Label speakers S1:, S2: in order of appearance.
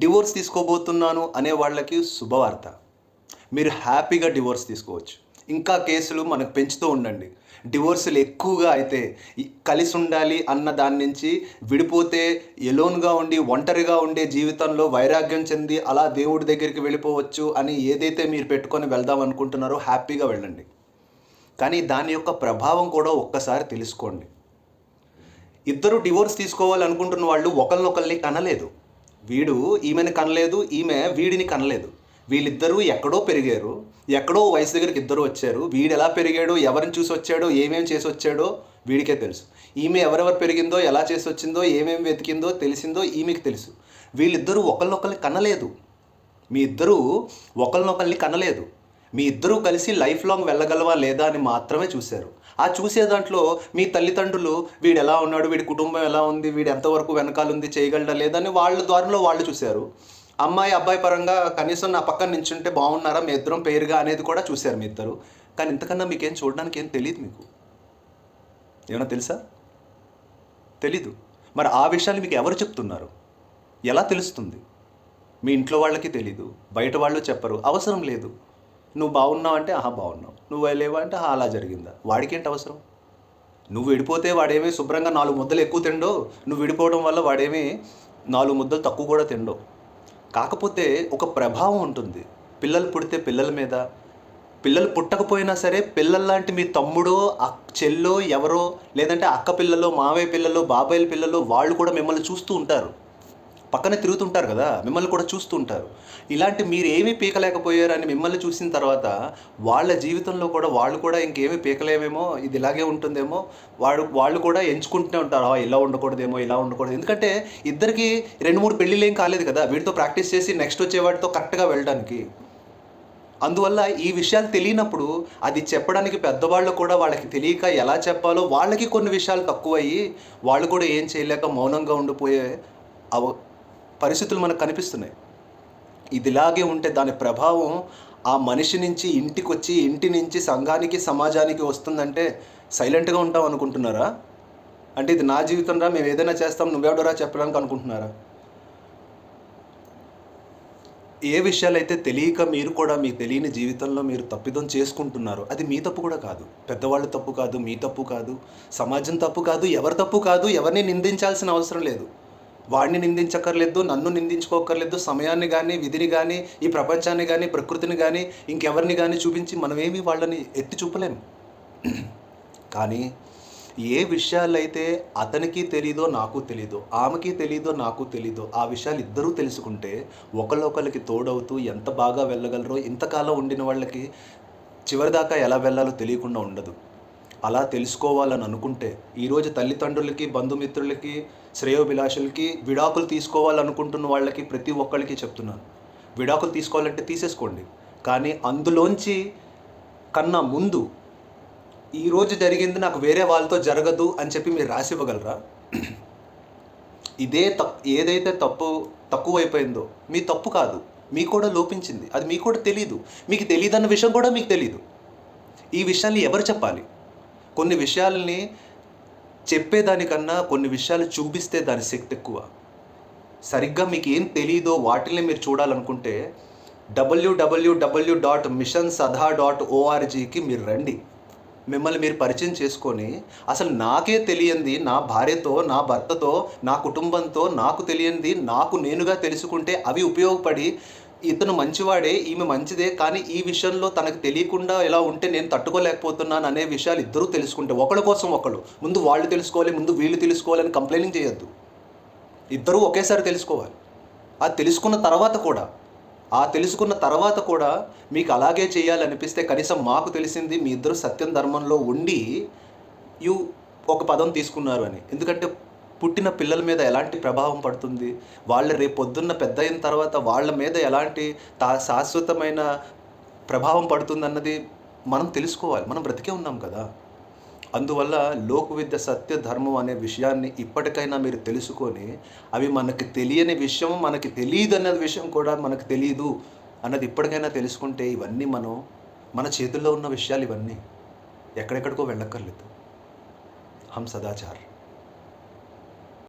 S1: Divorce తీసుకోబోతున్నాను అనే వాళ్ళకి శుభవార్త. మీరు హ్యాపీగా డివోర్స్ తీసుకోవచ్చు. ఇంకా కేసులు మనకు పెంచుతూ ఉండండి. డివోర్సులు ఎక్కువగా అయితే కలిసి ఉండాలి అన్న దాని నుంచి విడిపోతే ఎలోన్గా ఉండి ఒంటరిగా ఉండే జీవితంలో వైరాగ్యం చెంది అలా దేవుడి దగ్గరికి వెళ్ళిపోవచ్చు అని ఏదైతే మీరు పెట్టుకొని వెళ్దాం అనుకుంటున్నారో హ్యాపీగా వెళ్ళండి. కానీ దాని యొక్క ప్రభావం కూడా ఒక్కసారి తెలుసుకోండి. ఇద్దరు డివోర్స్ తీసుకోవాలనుకుంటున్న వాళ్ళు ఒకరినొకరిని కనలేదు. వీడు ఈమెను కనలేదు, ఈమె వీడిని కనలేదు. వీళ్ళిద్దరూ ఎక్కడో పెరిగారు, ఎక్కడో వయసు దగ్గరికి ఇద్దరు వచ్చారు. వీడు ఎలా పెరిగాడో, ఎవరిని చూసి వచ్చాడో, ఏమేమి చేసి వచ్చాడో వీడికే తెలుసు. ఈమె ఎవరెవరు పెరిగిందో, ఎలా చేసి వచ్చిందో, ఏమేమి వెతికిందో తెలిసిందో ఈమెకి తెలుసు. వీళ్ళిద్దరూ ఒకరినొకరిని కనలేదు. మీ ఇద్దరూ ఒకరినొకరిని కనలేదు. మీ ఇద్దరూ కలిసి లైఫ్ లాంగ్ వెళ్ళగలవా లేదా అని మాత్రమే చూశారు. ఆ చూసే దాంట్లో మీ తల్లిదండ్రులు వీడు ఎలా ఉన్నాడు, వీడి కుటుంబం ఎలా ఉంది, వీడు ఎంతవరకు వెనకాలుంది, చేయగలడా లేదని వాళ్ళ ద్వారంలో వాళ్ళు చూశారు. అమ్మాయి అబ్బాయి పరంగా కనీసం నా పక్కన నించుంటే బాగున్నారా, మీ ఇద్దరం పేరుగా అనేది కూడా చూశారు మీ ఇద్దరు. కానీ ఇంతకన్నా మీకేం చూడడానికి ఏం తెలియదు. మీకు ఏమైనా తెలుసా? తెలీదు. మరి ఆ విషయాలు మీకు ఎవరు చెప్తున్నారు? ఎలా తెలుస్తుంది? మీ ఇంట్లో వాళ్ళకి తెలీదు, బయట వాళ్ళు చెప్పరు. అవసరం లేదు. నువ్వు బాగున్నావు అంటే ఆహా బాగున్నావు, నువ్వు లేవా అంటే అలా జరిగిందా. వాడికేంటి అవసరం? నువ్వు విడిపోతే వాడేమీ శుభ్రంగా 4 ముద్దలు ఎక్కువ తిండో, నువ్వు విడిపోవడం వల్ల వాడేమీ 4 ముద్దలు తక్కువ కూడా తిండో. కాకపోతే ఒక ప్రభావం ఉంటుంది పిల్లలు పుడితే పిల్లల మీద. పిల్లలు పుట్టకపోయినా సరే పిల్లల్లాంటి మీ తమ్ముడో చెల్లో ఎవరో, లేదంటే అక్క పిల్లలు, మావయ్య పిల్లలు, బాబాయిల పిల్లలు వాళ్ళు కూడా మిమ్మల్ని చూస్తూ ఉంటారు. పక్కనే తిరుగుతుంటారు కదా, మిమ్మల్ని కూడా చూస్తూ ఉంటారు. ఇలాంటి మీరు ఏమీ పీకలేకపోయారని మిమ్మల్ని చూసిన తర్వాత వాళ్ళ జీవితంలో కూడా వాళ్ళు కూడా ఇంకేమీ పీకలేమేమో, ఇది ఇలాగే ఉంటుందేమో, వాళ్ళు కూడా ఎంచుకుంటూనే ఉంటారు. ఇలా ఉండకూడదేమో, ఇలా ఉండకూడదు. ఎందుకంటే ఇద్దరికి 2-3 పెళ్ళిళ్ళు ఏం కాలేదు కదా, వీటితో ప్రాక్టీస్ చేసి నెక్స్ట్ వచ్చే వాటితో కరెక్ట్గా వెళ్ళడానికి. అందువల్ల ఈ విషయాలు తెలియనప్పుడు అది చెప్పడానికి పెద్దవాళ్ళు కూడా వాళ్ళకి తెలియక ఎలా చెప్పాలో వాళ్ళకి కొన్ని విషయాలు తక్కువయ్యి వాళ్ళు కూడా ఏం చేయలేక మౌనంగా ఉండిపోయే పరిస్థితులు మనకు కనిపిస్తున్నాయి. ఇది ఇలాగే ఉంటే దాని ప్రభావం ఆ మనిషి నుంచి ఇంటికి వచ్చి, ఇంటి నుంచి సంఘానికి, సమాజానికి వస్తుందంటే సైలెంట్గా ఉంటాం అనుకుంటున్నారా? అంటే ఇది నా జీవితం రా, మేము ఏదైనా చేస్తాం, నువ్వెవడరా చెప్పడానికి అనుకుంటున్నారా? ఏ విషయాలైతే తెలియక మీరు కూడా మీ తెలియని జీవితంలో మీరు తప్పిదం చేసుకుంటున్నారో అది మీ తప్పు కూడా కాదు, పెద్దవాళ్ళ తప్పు కాదు, మీ తప్పు కాదు, సమాజం తప్పు కాదు, ఎవరి తప్పు కాదు. ఎవరిని నిందించాల్సిన అవసరం లేదు. వాడిని నిందించక్కర్లేదు, నన్ను నిందించుకోక్కర్లేదు. సమయాన్ని కానీ, విధిని కానీ, ఈ ప్రపంచాన్ని కానీ, ప్రకృతిని కానీ, ఇంకెవరిని కానీ చూపించి మనమేమి వాళ్ళని ఎత్తి చూపలేము. కానీ ఏ విషయాలైతే అతనికి తెలీదో, నాకు తెలీదో, ఆమెకి తెలీదో, నాకు తెలీదో, ఆ విషయాలు ఇద్దరూ తెలుసుకుంటే ఒకళ్ళొకరికి తోడవుతూ ఎంత బాగా వెళ్ళగలరో, ఇంతకాలం ఉండిన వాళ్ళకి చివరిదాకా ఎలా వెళ్ళాలో తెలియకుండా ఉండదు. అలా తెలుసుకోవాలని అనుకుంటే ఈరోజు తల్లిదండ్రులకి, బంధుమిత్రులకి, శ్రేయోభిలాషులకి విడాకులు తీసుకోవాలనుకుంటున్న వాళ్ళకి ప్రతి ఒక్కళ్ళకి చెప్తున్నాను, విడాకులు తీసుకోవాలంటే తీసేసుకోండి. కానీ అందులోంచి కన్నా ముందు ఈరోజు జరిగింది నాకు వేరే వాళ్ళతో జరగదు అని చెప్పి మీరు రాసివ్వగలరా? ఏదైతే తక్కువైపోయిందో మీ తప్పు కాదు, మీకు కూడా లోపించింది, అది మీకు కూడా తెలీదు. మీకు తెలియదన్న విషయం కూడా మీకు తెలీదు. ఈ విషయాన్ని ఎవరు చెప్పాలి? కొన్ని విషయాలని చెప్పేదానికన్నా కొన్ని విషయాలు చూపిస్తే దాని శక్తి ఎక్కువ. సరిగ్గా మీకు ఏం తెలీదో వాటిని మీరు చూడాలనుకుంటే www.missionsadha.orgకి మీరు రండి. మిమ్మల్ని మీరు పరిచయం చేసుకొని అసలు నాకే తెలియంది నా భార్యతో, నా భర్తతో, నా కుటుంబంతో నాకు తెలియంది నాకు నేనుగా తెలుసుకుంటే అవి ఉపయోగపడి ఇతను మంచివాడే, ఈమె మంచిదే, కానీ ఈ విషయంలో తనకు తెలియకుండా ఎలా ఉంటే నేను తట్టుకోలేకపోతున్నాను అనే విషయాలు ఇద్దరూ తెలుసుకుంటే ఒకళ్ళ కోసం ఒకళ్ళు, ముందు వాళ్ళు తెలుసుకోవాలి, ముందు వీళ్ళు తెలుసుకోవాలని కంప్లైనింగ్ చేయొద్దు. ఇద్దరూ ఒకేసారి తెలుసుకోవాలి. అది తెలుసుకున్న తర్వాత కూడా మీకు అలాగే చేయాలనిపిస్తే కనీసం మాకు తెలిసింది మీ ఇద్దరు సత్యం ధర్మంలో ఉండి ఒక పదం తీసుకున్నారు అని. ఎందుకంటే పుట్టిన పిల్లల మీద ఎలాంటి ప్రభావం పడుతుంది, వాళ్ళ రేపు పొద్దున్న పెద్ద అయిన తర్వాత వాళ్ళ మీద ఎలాంటి శాశ్వతమైన ప్రభావం పడుతుందన్నది మనం తెలుసుకోవాలి. మనం బ్రతికే ఉన్నాం కదా. అందువల్ల లోక విద్య సత్య ధర్మం అనే విషయాన్ని ఇప్పటికైనా మీరు తెలుసుకొని, అవి మనకి తెలియని విషయం, మనకి తెలియదు అనే విషయం కూడా మనకు తెలియదు అన్నది ఇప్పటికైనా తెలుసుకుంటే ఇవన్నీ మన చేతుల్లో ఉన్న విషయాలు, ఇవన్నీ ఎక్కడెక్కడికో వెళ్ళక్కర్లేదు. హం సదాచార్.